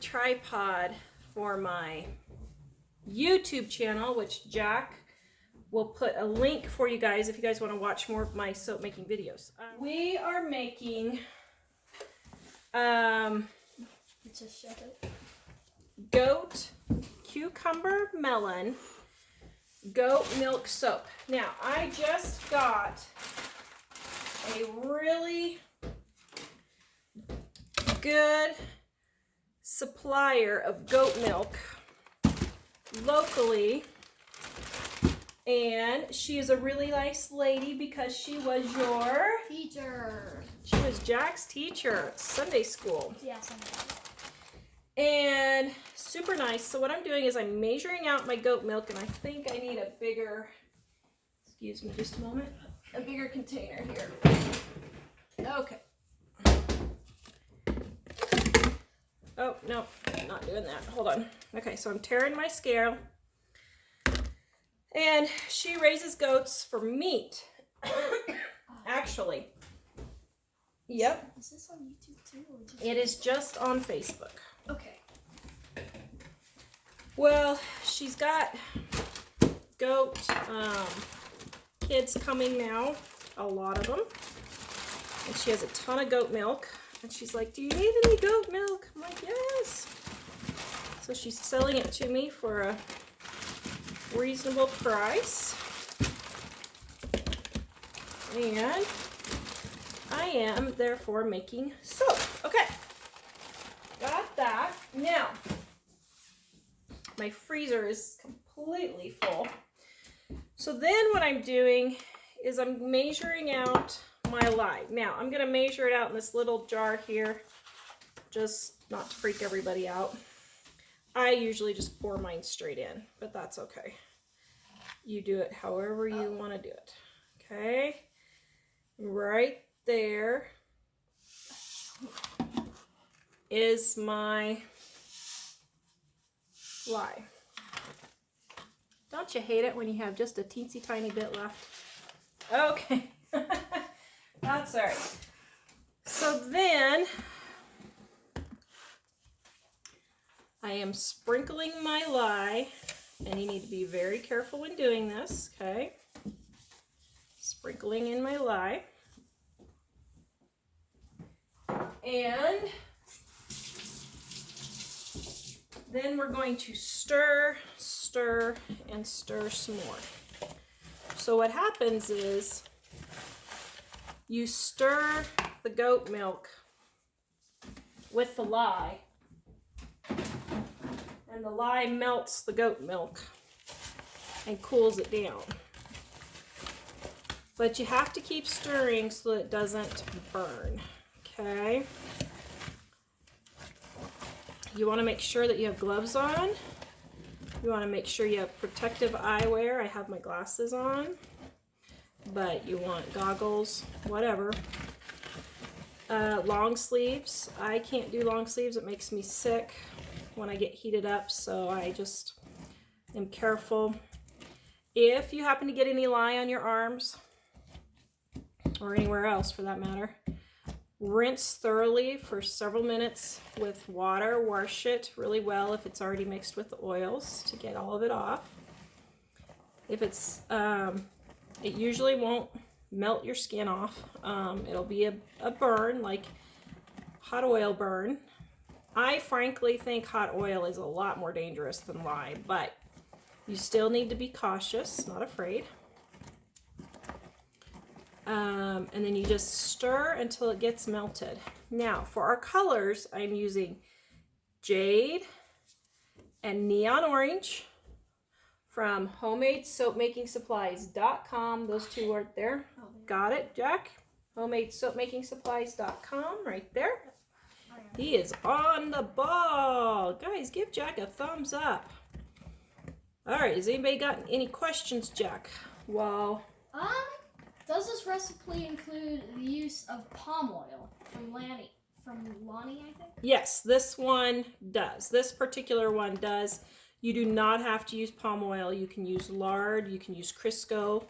tripod for my YouTube channel, which Jack will put a link for you guys if you guys want to watch more of my soap making videos. We are making Just shut it. goat, cucumber, melon, goat milk soap. Now, I just got a really good supplier of goat milk locally, and she is a really nice lady because she was your teacher. She was Jack's teacher at Sunday school. Yeah, Sunday. And super nice. So what I'm doing is I'm measuring out my goat milk, and I think I need a bigger, excuse me just a moment, a bigger container here. Okay. Oh, no, I'm not doing that. Hold on. Okay, so I'm tearing my scale. And she raises goats for meat. Actually. Yep. Is this on YouTube too? Or just It is just on Facebook. Okay. Well, she's got goat kids coming now, a lot of them. And she has a ton of goat milk. And she's like, do you need any goat milk? I'm like, yes. So she's selling it to me for a reasonable price. And I am therefore making soap. Okay. Got that. Now, my freezer is completely full. So then what I'm doing is I'm measuring out my lye. Now, I'm going to measure it out in this little jar here, just not to freak everybody out. I usually just pour mine straight in, but that's okay. You do it however you want to do it. Okay? Right there is my lye. Don't you hate it when you have just a teensy tiny bit left? Okay. That's all right. So then I am sprinkling my lye, and you need to be very careful when doing this, okay? Sprinkling in my lye. And then we're going to stir, stir, and stir some more. So what happens is you stir the goat milk with the lye, and the lye melts the goat milk and cools it down. But you have to keep stirring so that it doesn't burn, okay? You want to make sure that you have gloves on. You want to make sure you have protective eyewear. I have my glasses on, but you want goggles, whatever. Long sleeves. I can't do long sleeves. It makes me sick when I get heated up, so I just am careful. If you happen to get any lye on your arms, or anywhere else for that matter, rinse thoroughly for several minutes with water. Wash it really well if it's already mixed with the oils to get all of it off. If it's, it usually won't melt your skin off. It'll be a burn, like hot oil burn. I frankly think hot oil is a lot more dangerous than lye, but you still need to be cautious, not afraid. And then you just stir until it gets melted. Now, for our colors, I'm using Jade and Neon Orange from HomemadeSoapMakingSupplies.com. Those two are there. Got it, Jack? HomemadeSoapMakingSupplies.com, right there. He is on the ball. Guys, give Jack a thumbs up. All right, has anybody got any questions, Jack? Well, does this recipe include the use of palm oil from Lonnie, I think? Yes, this one does. This particular one does. You do not have to use palm oil. You can use lard. You can use Crisco.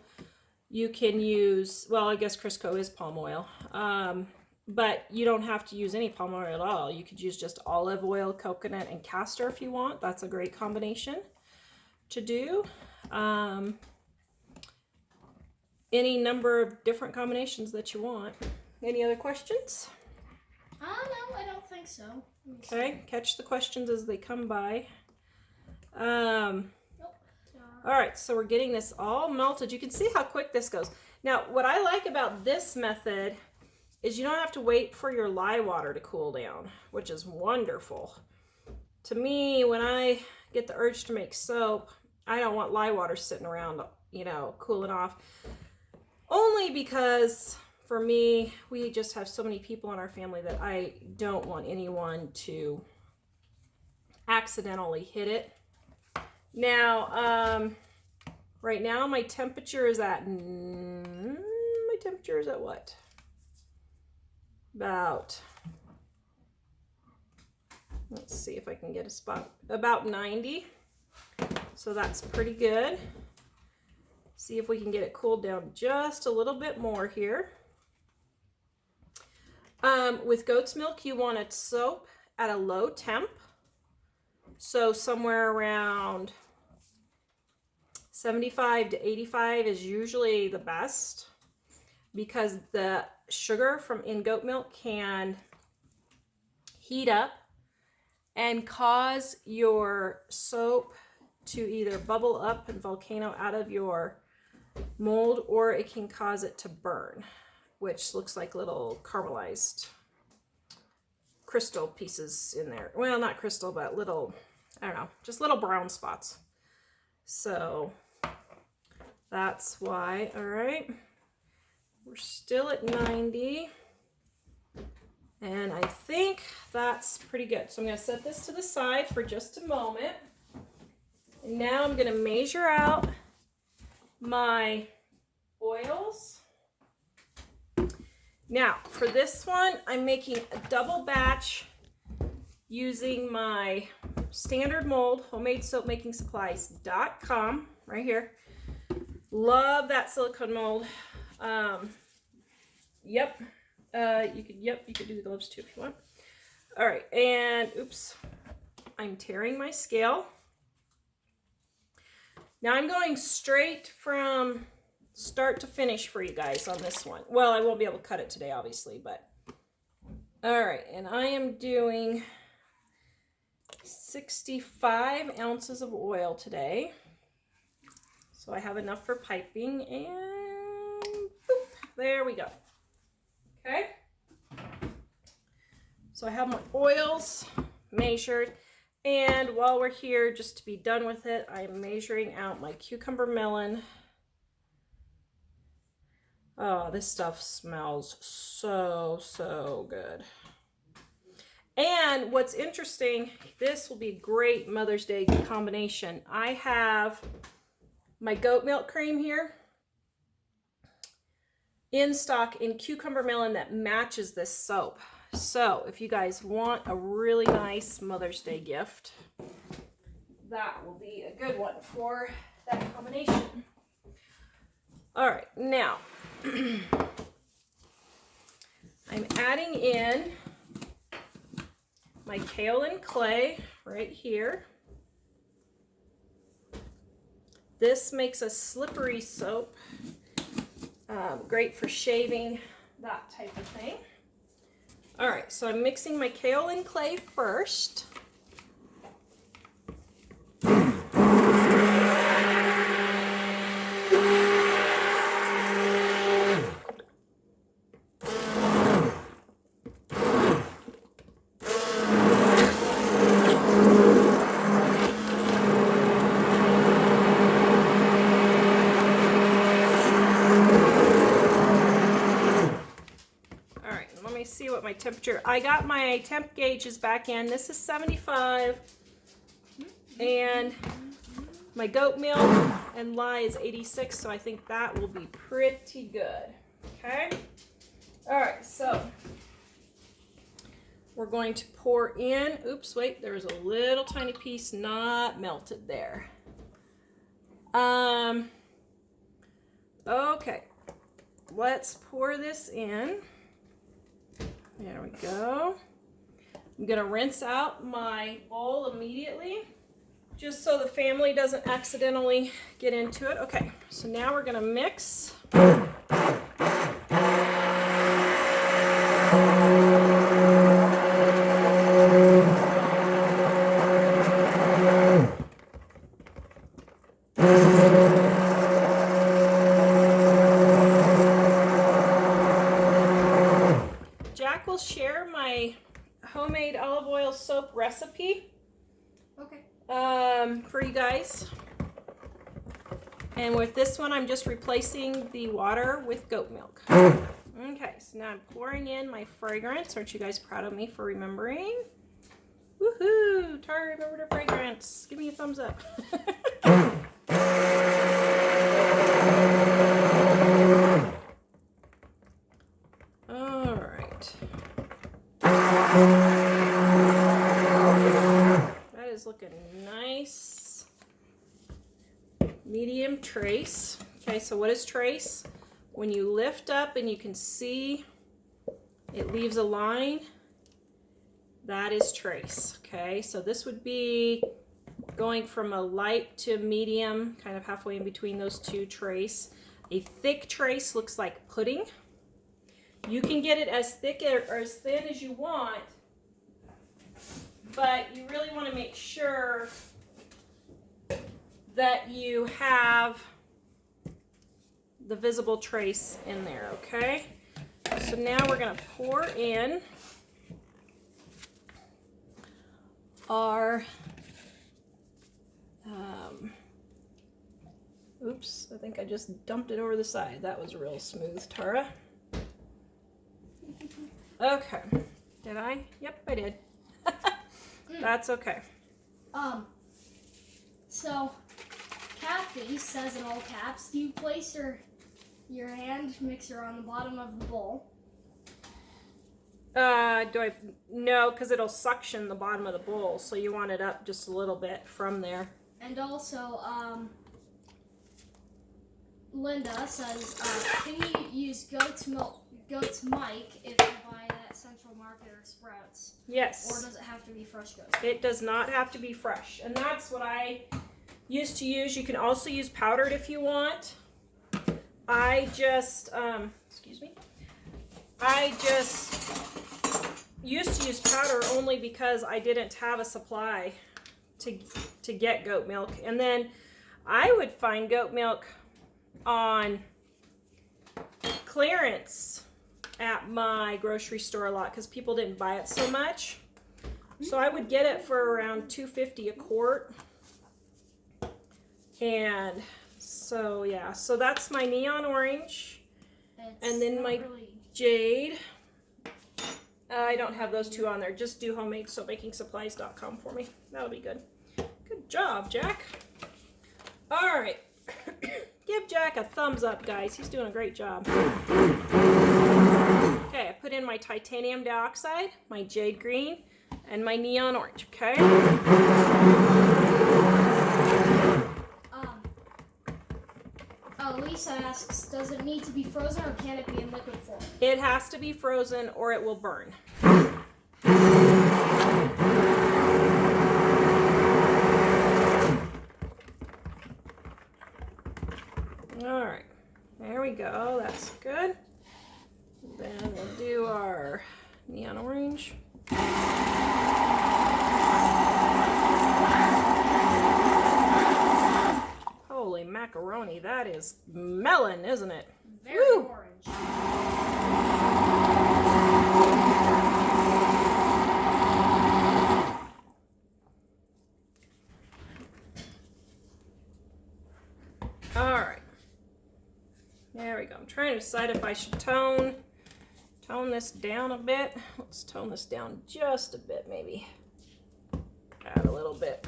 You can use, well, I guess Crisco is palm oil. but you don't have to use any palm oil at all. You could use just olive oil, coconut, and castor if you want. That's a great combination to do. Any number of different combinations that you want. Any other questions? No, I don't think so. Okay, catch the questions as they come by. Nope. All right, so we're getting this all melted. You can see how quick this goes. Now, what I like about this method is you don't have to wait for your lye water to cool down, which is wonderful. To me, when I get the urge to make soap, I don't want lye water sitting around, you know, cooling off. Only because for me, we just have so many people in our family that I don't want anyone to accidentally hit it. Now, right now my temperature is at, what? About, let's see if I can get a spot, about 90. So that's pretty good. See if we can get it cooled down just a little bit more here. With goat's milk, you want it soap at a low temp. So somewhere around 75 to 85 is usually the best, because the sugar in goat milk can heat up and cause your soap to either bubble up and volcano out of your mold, or it can cause it to burn, which looks like little caramelized crystal pieces in there. Well, not crystal, but little, I don't know, just little brown spots. So that's why. All right, we're still at 90, and I think that's pretty good. So I'm going to set this to the side for just a moment. And now I'm going to measure out my oils. Now for this one, I'm making a double batch using my standard mold, homemadesoapmakingsupplies.com, right here. Love that silicone mold. You could do the gloves too if you want. All right, and oops, I'm tearing my scale. Now I'm going straight from start to finish for you guys on this one. Well, I won't be able to cut it today, obviously, but all right. And I am doing 65 ounces of oil today. So I have enough for piping, and boop, there we go. Okay. So I have my oils measured. And while we're here, just to be done with it, I'm measuring out my cucumber melon. Oh, this stuff smells so, so good. And what's interesting, this will be a great Mother's Day combination. I have my goat milk cream here in stock in cucumber melon that matches this soap. So if you guys want a really nice Mother's Day gift, that will be a good one for that combination. All right, now I'm adding in my kaolin clay right here. This makes a slippery soap, great for shaving, that type of thing. All right, so I'm mixing my kaolin clay first. See what my temperature, I got my temp gauges back in. This is 75, and my goat milk and lye is 86, so I think that will be pretty good. Okay, all right, so we're going to pour in, oops, wait, there's a little tiny piece not melted there. Okay, let's pour this in. There we go. I'm gonna rinse out my bowl immediately, just so the family doesn't accidentally get into it. Okay, so now we're gonna mix. Jack will share my homemade olive oil soap recipe. Okay. For you guys. And with this one, I'm just replacing the water with goat milk. Okay, so now I'm pouring in my fragrance. Aren't you guys proud of me for remembering? Woohoo! Tara remembered her fragrance. Give me a thumbs up. All right. That is looking nice. Medium trace. Okay, so what is trace? When you lift up and you can see it leaves a line, that is trace. Okay, so this would be going from a light to medium, kind of halfway in between those two trace. A thick trace looks like pudding. You can get it as thick or as thin as you want, but you really want to make sure that you have the visible trace in there, okay? So now we're going to pour in our, oops, I think I just dumped it over the side. That was real smooth, Tara. Okay, did I? Yep, I did. That's okay. So Kathy says in all caps, do you place your hand mixer on the bottom of the bowl? Do I? No, because it'll suction the bottom of the bowl, so you want it up just a little bit from there. And also, Linda says, can you use goat's Mike if you buy it at Central Market or Sprouts? Yes. Or does it have to be fresh goat? It does not have to be fresh, and that's what I used to use. You can also use powdered if you want. I just, excuse me. I just used to use powder only because I didn't have a supply to get goat milk. And then I would find goat milk on clearance at my grocery store a lot because people didn't buy it so much. So I would get it for around $2.50 a quart. And so yeah, so that's my neon orange. And then my jade. I don't have those two on there. Just do homemadesoapmakingsupplies.com for me. That'll be good. Good job, Jack. All right. Give Jack a thumbs up, guys. He's doing a great job. Okay, I put in my titanium dioxide, my jade green, and my neon orange, okay? Lisa asks, does it need to be frozen or can it be in liquid form? It has to be frozen or it will burn. All right, there we go. That's good. Then we'll do our neon orange. Holy macaroni, that is melon, isn't it? Very Woo! orange. All right. There we go. I'm trying to decide if I should tone this down a bit. Let's tone this down just a bit, maybe. Add a little bit.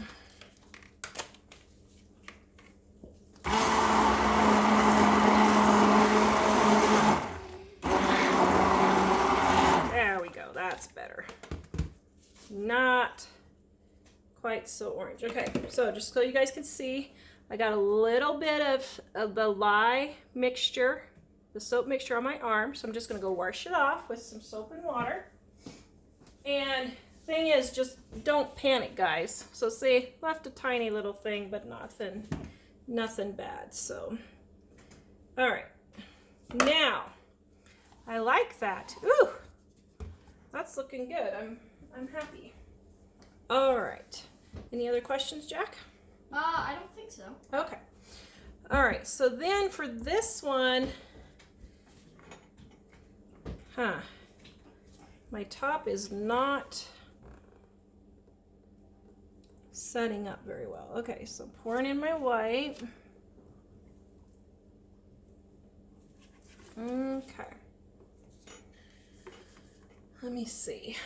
There we go. That's better. Not quite so orange. Okay, so just so you guys can see, I got a little bit of the lye mixture, the soap mixture on my arm, so I'm just going to go wash it off with some soap and water. And thing is, just don't panic, guys. So see, left a tiny little thing, but nothing bad. So, all right. Now, I like that. Ooh, that's looking good. I'm happy. All right. Any other questions, Jack? I don't think so. Okay. All right. So then for this one, my top is not setting up very well. Okay, so pouring in my white. Okay. Let me see.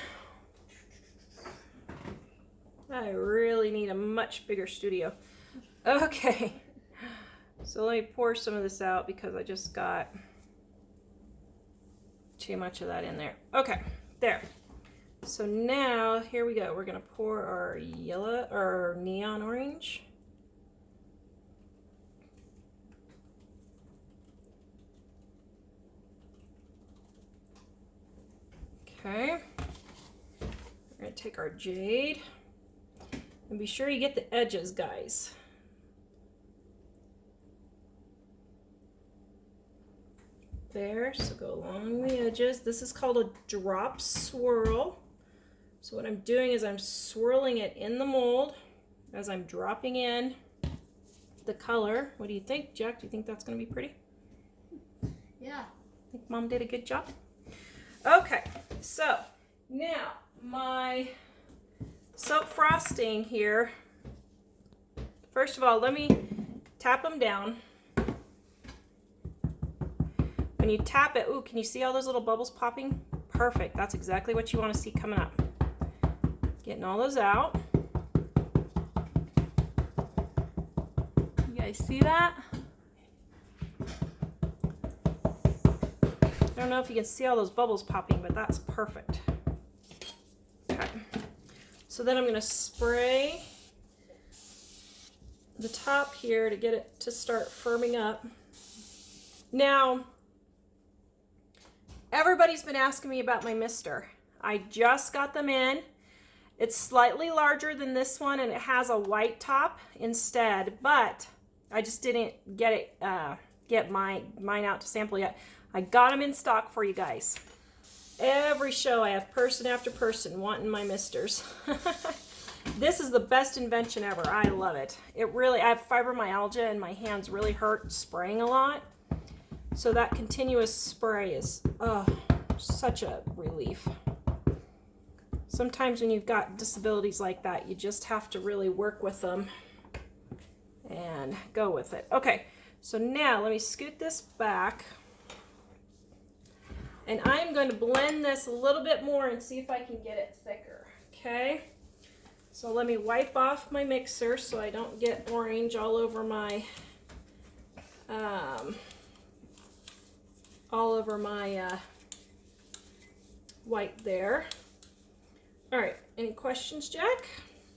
I really need a much bigger studio. Okay. So let me pour some of this out because I just got too much of that in there. Okay, there. So now, here we go. We're gonna pour our yellow or neon orange. Okay. We're gonna take our jade. And be sure you get the edges, guys. There, so go along the edges. This is called a drop swirl. So what I'm doing is I'm swirling it in the mold as I'm dropping in the color. What do you think, Jack? Do you think that's going to be pretty? Yeah. I think Mom did a good job. Okay, so now my soap frosting here. First of all, let me tap them down. When you tap it, ooh, can you see all those little bubbles popping? Perfect, that's exactly what you want to see coming up. Getting all those out. You guys see that? I don't know if you can see all those bubbles popping, but that's perfect. Okay. So then I'm going to spray the top here to get it to start firming up. Now, everybody's been asking me about my mister. I just got them in. It's slightly larger than this one and it has a white top instead, but I just didn't get mine out to sample yet. I got them in stock for you guys. Every show I have person after person wanting my misters. This is the best invention ever. I love it. I have fibromyalgia and my hands really hurt spraying a lot. So that continuous spray is such a relief. Sometimes when you've got disabilities like that, you just have to really work with them and go with it. Okay, so now let me scoot this back. And I'm going to blend this a little bit more and see if I can get it thicker, okay? So let me wipe off my mixer so I don't get orange all over my white there. All right, any questions, Jack?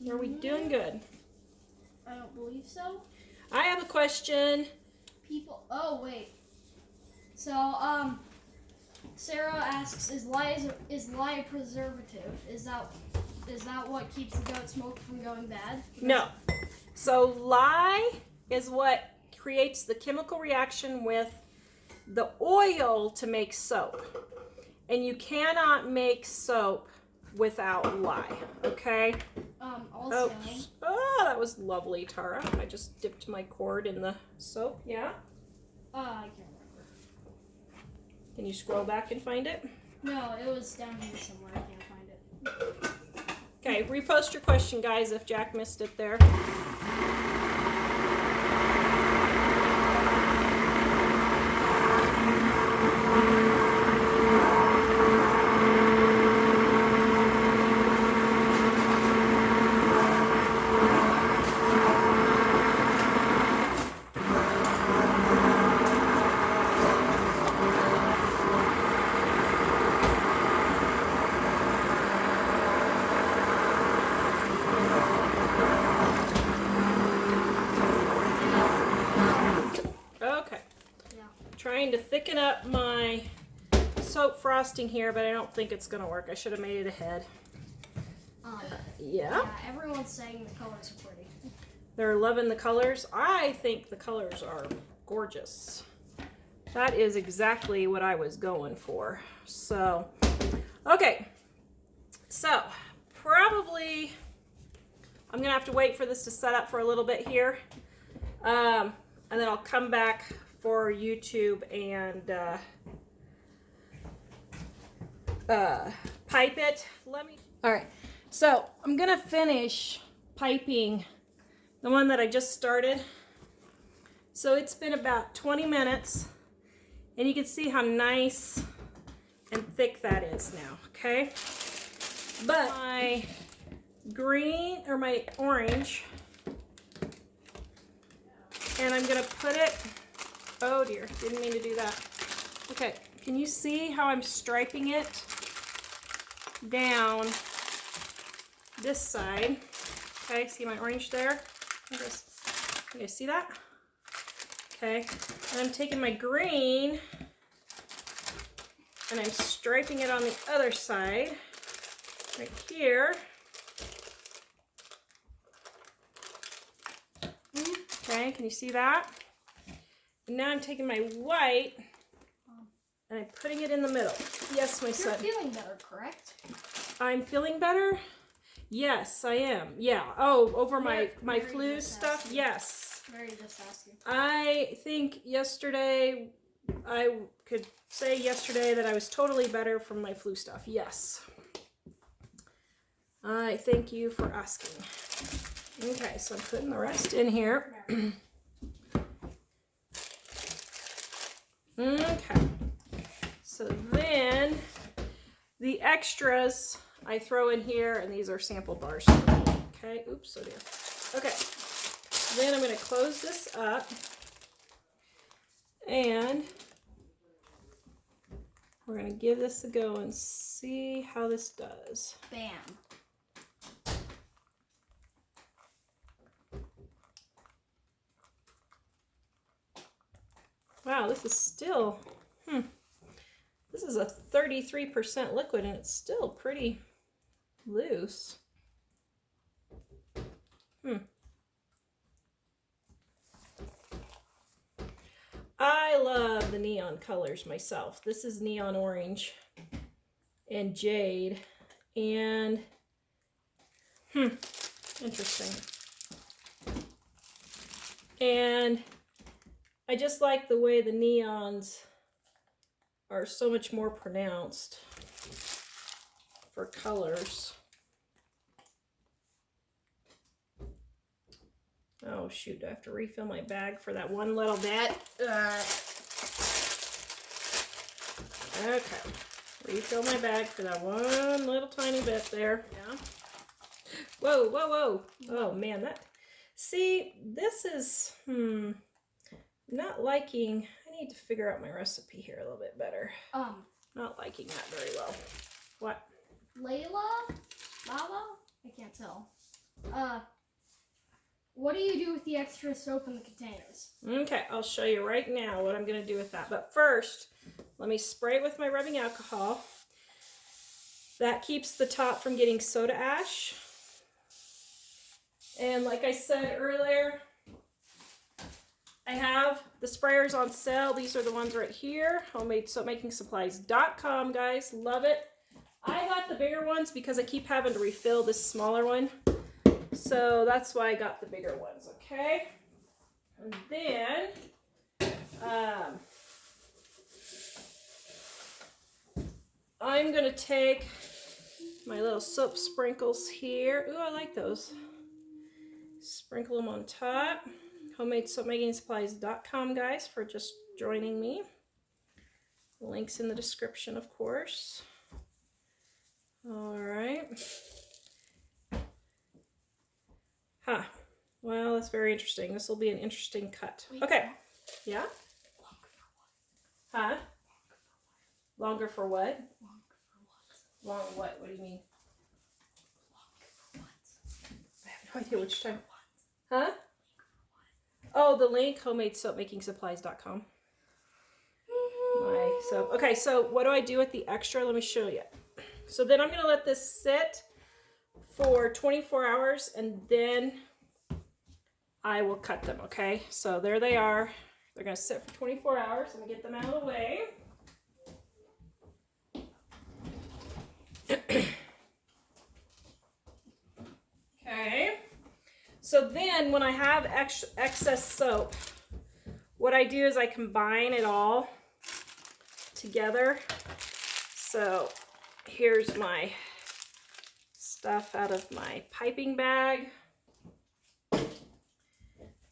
Are we doing good? I don't believe so. I have a question. Oh wait. So Sarah asks, is lye a preservative? Is that what keeps the goat smoke from going bad? No. So lye is what creates the chemical reaction with the oil to make soap. And you cannot make soap without lye, okay? Also... Oh, that was lovely, Tara. I just dipped my cord in the soap, yeah? I can't remember. Can you scroll back and find it? No, it was down here somewhere. I can't find it. Okay, repost your question, guys, if Jack missed it there. Trying to thicken up my soap frosting here, but I don't think it's going to work. I should have made it ahead. Yeah. Yeah, everyone's saying the colors are pretty. They're loving the colors. I think the colors are gorgeous. That is exactly what I was going for. So, okay. So, probably I'm going to have to wait for this to set up for a little bit here. And then I'll come back for YouTube and pipe it. All right. So, I'm going to finish piping the one that I just started. So it's been about 20 minutes, and you can see how nice and thick that is now, okay? But my green, or my orange, and I'm gonna put it, oh dear, didn't mean to do that. Okay, can you see how I'm striping it down this side? Okay, see my orange there? You guys see that? Okay, and I'm taking my green and I'm striping it on the other side, right here. Okay, can you see that? And now I'm taking my white and I'm putting it in the middle. Yes, my son. You're feeling better, correct? I'm feeling better? Yes, I am. Yeah. Oh, over my flu stuff? Yes. Very just asking. I think yesterday, I could say yesterday that I was totally better from my flu stuff. Yes. I thank you for asking. Okay, so I'm putting the rest in here. Okay. So then the extras I throw in here, and these are sample bars. Okay, oops, oh dear. Okay, then I'm going to close this up, and we're going to give this a go and see how this does. Bam. Wow, this is still, this is a 33% liquid, and it's still pretty loose. I love the neon colors myself. This is neon orange and jade, and interesting. And I just like the way the neons are so much more pronounced for colors. Oh shoot, I have to refill my bag for that one little bit. Okay, refill my bag for that one little tiny bit there. Yeah. Whoa, whoa, whoa. Oh man, that, see, this is, not liking, I need to figure out my recipe here a little bit better. Not liking that very well. What? Lala? I can't tell. What do you do with the extra soap in the containers? Okay, I'll show you right now what I'm going to do with that. But first, let me spray it with my rubbing alcohol. That keeps the top from getting soda ash. And like I said earlier, I have the sprayers on sale. These are the ones right here. HomemadeSoapMakingSupplies.com, guys. Love it. I got the bigger ones because I keep having to refill this smaller one. So that's why I got the bigger ones, okay? And then I'm going to take my little soap sprinkles here. Ooh, I like those. Sprinkle them on top. HomemadeSoapMakingSupplies.com, guys, for just joining me. Links in the description, of course. All right. Huh. Well, that's very interesting. This will be an interesting cut. Okay. Yeah? Huh? Longer for what? Long what? What do you mean? I have no idea what you're talking about. Huh? Oh, the link, HomemadeSoapMakingSupplies.com. My soap. Okay, so what do I do with the extra? Let me show you. So then I'm going to let this sit for 24 hours and then I will cut them, okay? So there they are. They're gonna sit for 24 hours. Let me get them out of the way. Okay. So then when I have excess soap, what I do is I combine it all together. So here's my stuff out of my piping bag.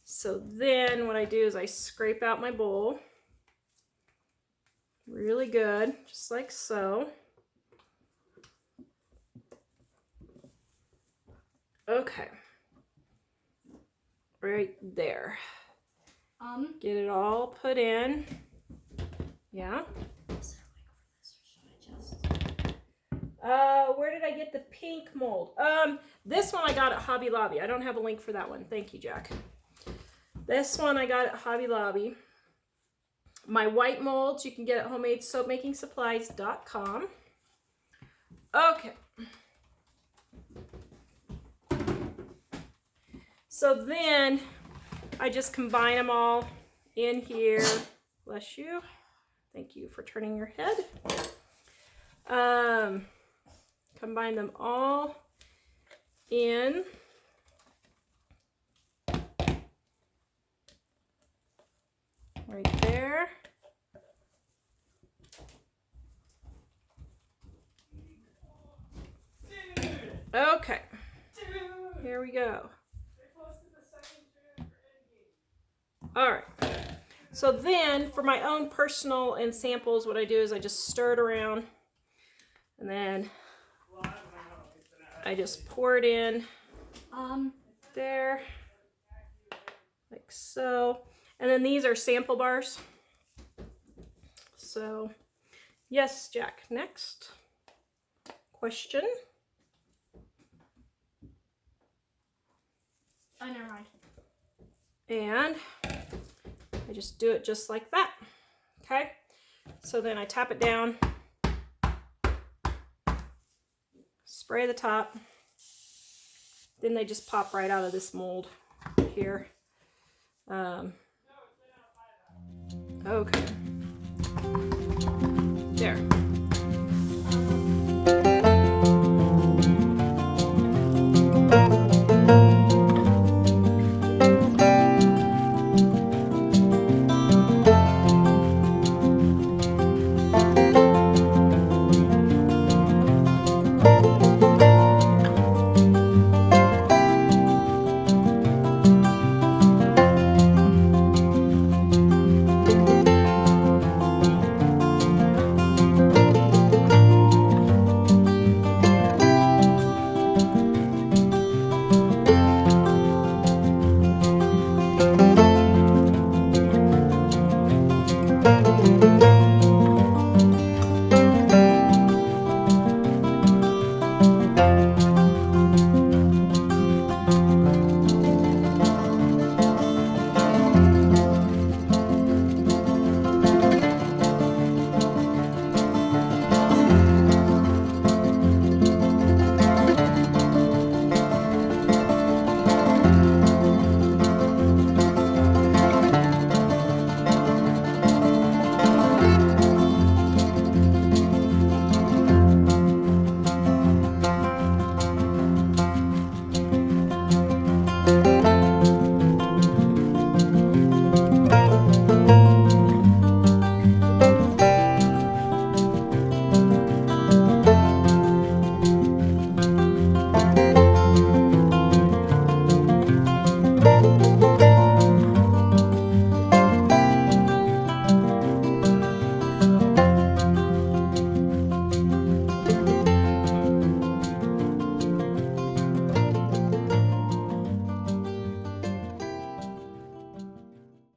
So then what I do is I scrape out my bowl really good, just like so. Okay. Right there. Get it all put in. Yeah. Where did I get the pink mold? This one I got at Hobby Lobby. I don't have a link for that one. Thank you, Jack. This one I got at Hobby Lobby. My white molds you can get at homemadesoapmakingsupplies.com. Okay. So then I just combine them all in here. Bless you. Thank you for turning your head. Combine them all in. Right there. Okay. Here we go. All right. So then for my own personal and samples, what I do is I just stir it around and then I just pour it in there like so. And then these are sample bars. So yes, Jack, next question. Oh, never mind. And I just do it just like that. Okay. So then I tap it down, spray the top. Then they just pop right out of this mold here. Okay.